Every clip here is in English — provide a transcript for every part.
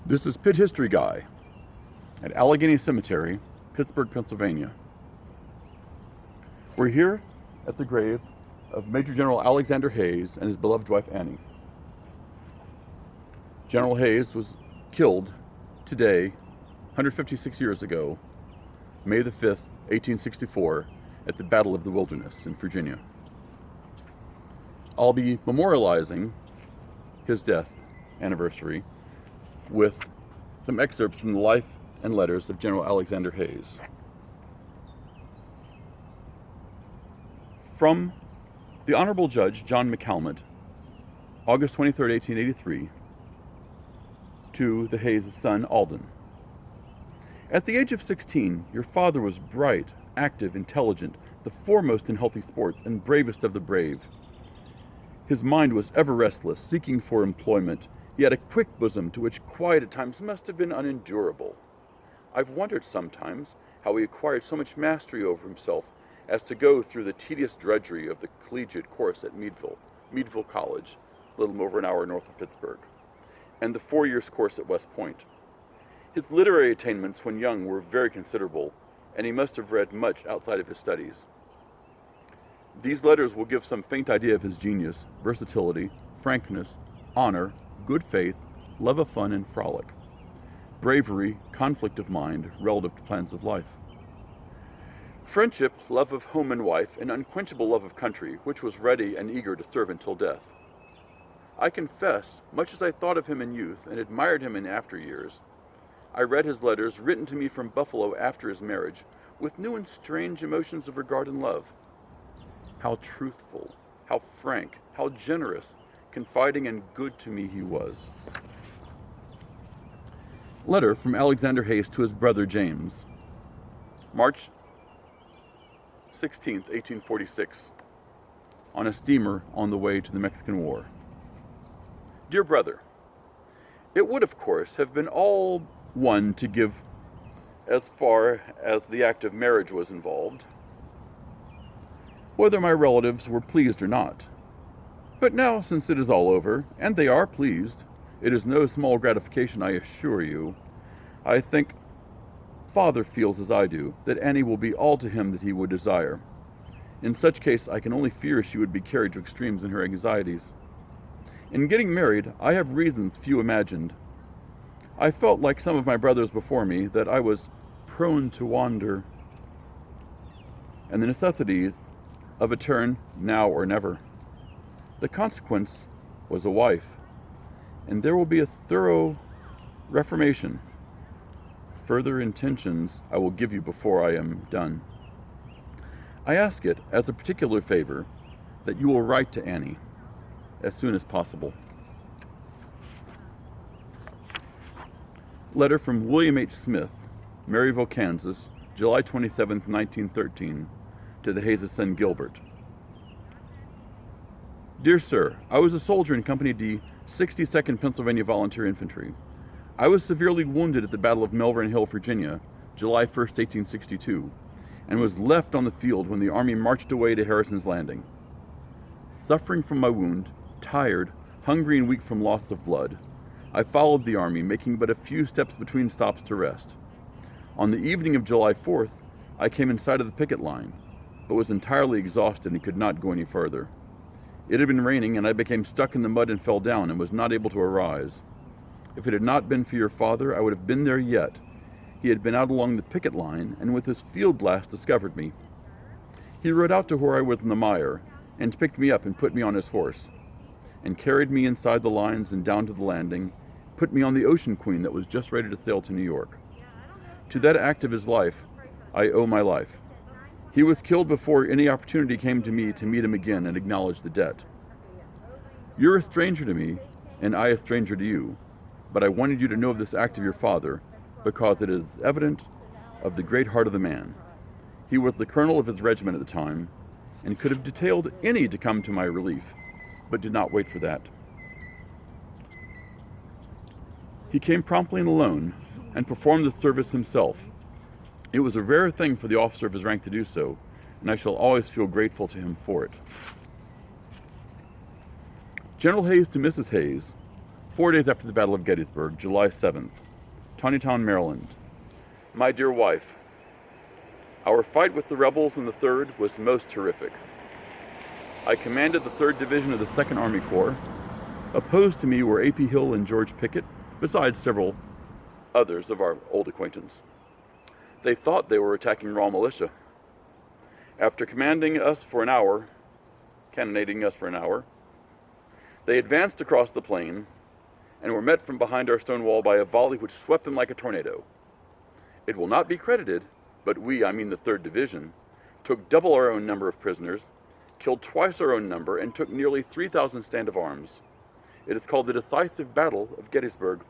This is Pitt History Guy at Allegheny Cemetery, Pittsburgh, Pennsylvania. We're here at the grave of Major General Alexander Hays and his beloved wife Annie. General Hays was killed today, 156 years ago, May the 5th, 1864, at the Battle of the Wilderness in Virginia. I'll be memorializing his death anniversary with some excerpts from the life and letters of General Alexander Hays. From the Honorable Judge John McCalmont, August 23, 1883, to the Hays' son Alden. At the age of 16, your father was bright, active, intelligent, the foremost in healthy sports, and bravest of the brave. His mind was ever restless, seeking for employment. He had a quick bosom to which quiet at times must have been unendurable. I've wondered sometimes how he acquired so much mastery over himself as to go through the tedious drudgery of the collegiate course at Meadville College, a little over an hour north of Pittsburgh, and the 4 years course at West Point. His literary attainments when young were very considerable, and he must have read much outside of his studies. These letters will give some faint idea of his genius, versatility, frankness, honor, good faith, love of fun and frolic, bravery, conflict of mind, relative to plans of life, friendship, love of home and wife, and unquenchable love of country, which was ready and eager to serve until death. I confess, much as I thought of him in youth and admired him in after years, I read his letters written to me from Buffalo after his marriage with new and strange emotions of regard and love. How truthful, how frank, how generous, confiding and good to me he was. Letter from Alexander Hays to his brother James. March 16, 1846, on a steamer on the way to the Mexican War. Dear brother, it would of course have been all one to give as far as the act of marriage was involved, whether my relatives were pleased or not. But now, since it is all over, and they are pleased, it is no small gratification, I assure you. I think Father feels as I do, that Annie will be all to him that he would desire. In such case, I can only fear she would be carried to extremes in her anxieties. In getting married, I have reasons few imagined. I felt, like some of my brothers before me, that I was prone to wander, and the necessities of a turn now or never. The consequence was a wife, and there will be a thorough reformation. Further intentions I will give you before I am done. I ask it as a particular favor that you will write to Annie as soon as possible. Letter from William H. Smith, Maryville, Kansas, July 27, 1913, to the Hays' son Gilbert. Dear Sir, I was a soldier in Company D, 62nd Pennsylvania Volunteer Infantry. I was severely wounded at the Battle of Malvern Hill, Virginia, July 1, 1862, and was left on the field when the Army marched away to Harrison's Landing. Suffering from my wound, tired, hungry and weak from loss of blood, I followed the Army, making but a few steps between stops to rest. On the evening of July 4th, I came in sight of the picket line, but was entirely exhausted and could not go any further. It had been raining, and I became stuck in the mud and fell down and was not able to arise. If it had not been for your father, I would have been there yet. He had been out along the picket line, and with his field glass discovered me. He rode out to where I was in the mire, and picked me up and put me on his horse, and carried me inside the lines and down to the landing, put me on the Ocean Queen that was just ready to sail to New York. To that act of his life, I owe my life. He was killed before any opportunity came to me to meet him again and acknowledge the debt. You're a stranger to me, and I a stranger to you, but I wanted you to know of this act of your father, because it is evident of the great heart of the man. He was the colonel of his regiment at the time, and could have detailed any to come to my relief, but did not wait for that. He came promptly and alone, and performed the service himself. It was a rare thing for the officer of his rank to do so, and I shall always feel grateful to him for it. General Hays to Mrs. Hays, 4 days after the Battle of Gettysburg, July 7th, Taneytown, Maryland. My dear wife, our fight with the rebels in the 3rd was most terrific. I commanded the 3rd Division of the 2nd Army Corps. Opposed to me were A.P. Hill and George Pickett, besides several others of our old acquaintance. They thought they were attacking raw militia. After cannonading us for an hour, they advanced across the plain and were met from behind our stone wall by a volley which swept them like a tornado. It will not be credited, but we, I mean the 3rd Division, took double our own number of prisoners, killed twice our own number, and took nearly 3,000 stand of arms. It is called the decisive Battle of Gettysburg.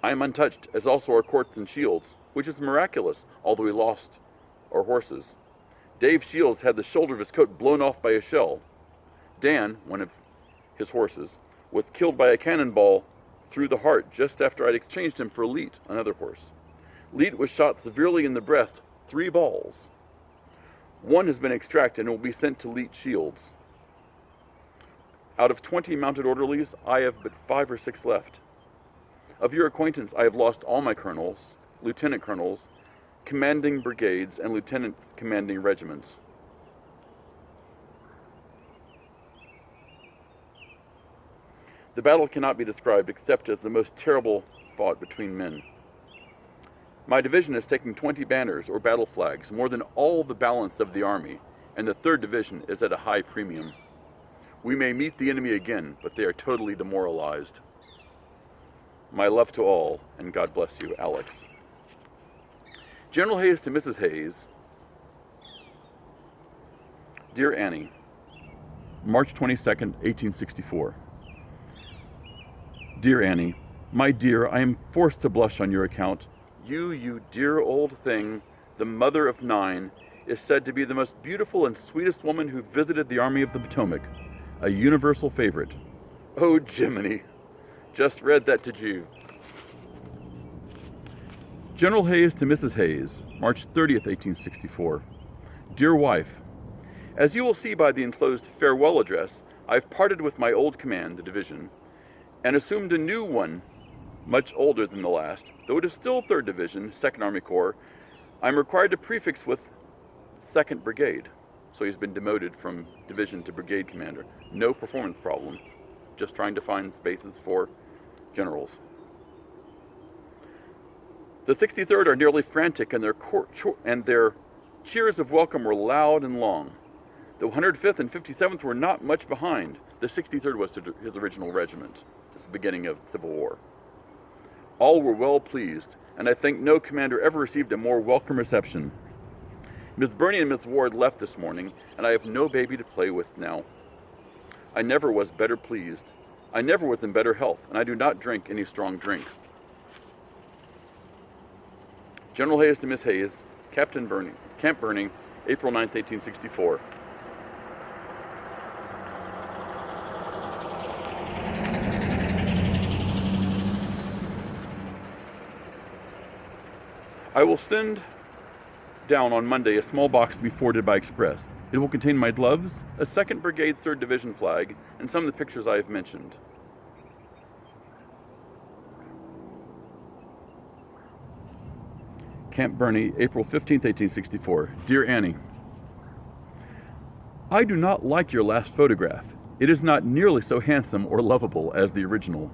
I am untouched, as also our courts and shields, which is miraculous, although we lost our horses. Dave Shields had the shoulder of his coat blown off by a shell. Dan, one of his horses, was killed by a cannonball through the heart just after I'd exchanged him for Leet, another horse. Leet was shot severely in the breast, 3 balls. One has been extracted and will be sent to Leet Shields. Out of 20 mounted orderlies, I have but 5 or 6 left. Of your acquaintance, I have lost all my colonels, lieutenant colonels, commanding brigades, and lieutenants commanding regiments. The battle cannot be described except as the most terrible fought between men. My division is taking 20 banners or battle flags, more than all the balance of the army, and the 3rd Division is at a high premium. We may meet the enemy again, but they are totally demoralized. My love to all, and God bless you, Alex. General Hays to Mrs. Hays. Dear Annie, March 22nd, 1864. Dear Annie, my dear, I am forced to blush on your account. You dear old thing, the mother of 9, is said to be the most beautiful and sweetest woman who visited the Army of the Potomac, a universal favorite. Oh, Jiminy! Just read that to you. General Hays to Mrs. Hays, March 30th, 1864. Dear wife, as you will see by the enclosed farewell address, I've parted with my old command, the division, and assumed a new one, much older than the last. Though it is still 3rd Division, 2nd Army Corps, I'm required to prefix with 2nd Brigade. So he's been demoted from division to brigade commander. No performance problem, just trying to find spaces for generals. The 63rd are nearly frantic, and their cheers of welcome were loud and long. The 105th and 57th were not much behind. The 63rd was his original regiment at the beginning of the Civil War. All were well pleased, and I think no commander ever received a more welcome reception. Miss Burney and Miss Ward left this morning, and I have no baby to play with now. I never was better pleased. I never was in better health, and I do not drink any strong drink. General Hays to Miss Hays, Camp Burney, April 9th, 1864. I will send down on Monday a small box to be forwarded by express. It will contain my gloves, a 2nd Brigade 3rd Division flag, and some of the pictures I have mentioned. Camp Burney, April 15th, 1864. Dear Annie, I do not like your last photograph. It is not nearly so handsome or lovable as the original.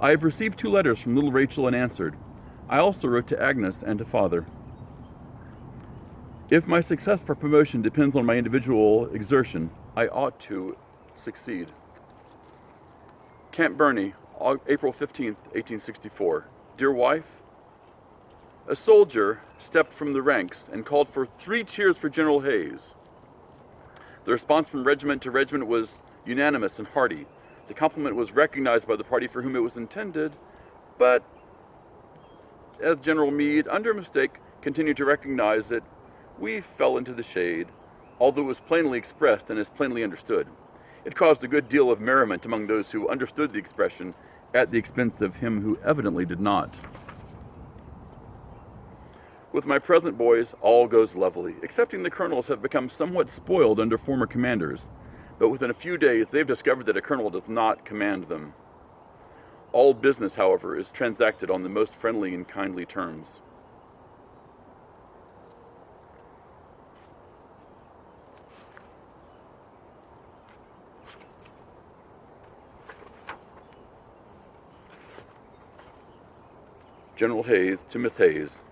I have received 2 letters from little Rachel and answered. I also wrote to Agnes and to Father. If my success for promotion depends on my individual exertion, I ought to succeed. Camp Burney, April 15th, 1864. Dear wife, a soldier stepped from the ranks and called for 3 cheers for General Hays. The response from regiment to regiment was unanimous and hearty. The compliment was recognized by the party for whom it was intended, but as General Meade, under mistake, continued to recognize it, we fell into the shade, although it was plainly expressed and as plainly understood. It caused a good deal of merriment among those who understood the expression at the expense of him who evidently did not. With my present boys, all goes lovely, excepting the colonels have become somewhat spoiled under former commanders. but within a few days they've discovered that a colonel does not command them. All business, however, is transacted on the most friendly and kindly terms. General Hays to Miss Hays,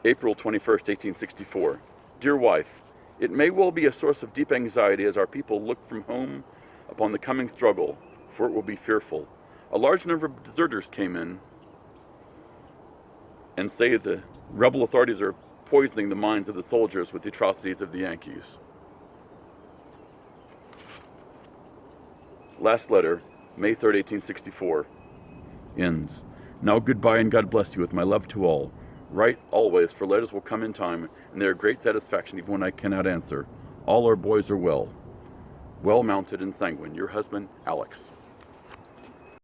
April 21st, 1864. Dear wife, it may well be a source of deep anxiety as our people look from home upon the coming struggle, for it will be fearful. A large number of deserters came in and say the rebel authorities are poisoning the minds of the soldiers with the atrocities of the Yankees. Last letter, May 3rd, 1864, ends. Now goodbye and God bless you with my love to all. Write always, for letters will come in time, and they are great satisfaction even when I cannot answer. All our boys are well mounted and sanguine. Your husband, Alex.